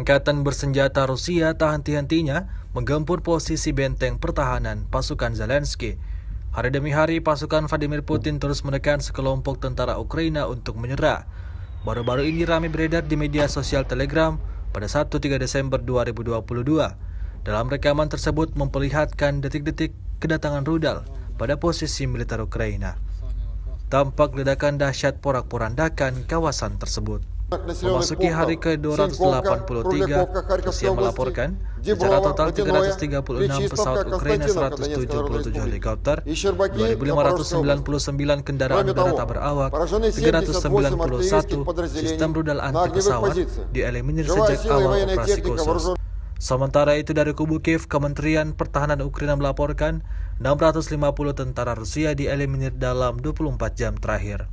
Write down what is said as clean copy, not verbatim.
Angkatan bersenjata Rusia tak henti-hentinya menggempur posisi benteng pertahanan pasukan Zelensky. Hari demi hari, pasukan Vladimir Putin terus menekan sekelompok tentara Ukraina untuk menyerah. Baru-baru ini ramai beredar di media sosial Telegram pada Sabtu 3 Desember 2022. Dalam rekaman tersebut memperlihatkan detik-detik kedatangan rudal pada posisi militer Ukraina. Tampak ledakan dahsyat porak-porandakan kawasan tersebut. Memasuki hari ke-283, Rusia melaporkan secara total 336 pesawat Ukraina, 177 helikopter, 2.599 kendaraan udara tak berawak, 391 sistem rudal anti pesawat dieliminir sejak awal operasi khusus. Sementara itu dari kubu Kiev, Kementerian Pertahanan Ukraina melaporkan 650 tentara Rusia dieliminir dalam 24 jam terakhir.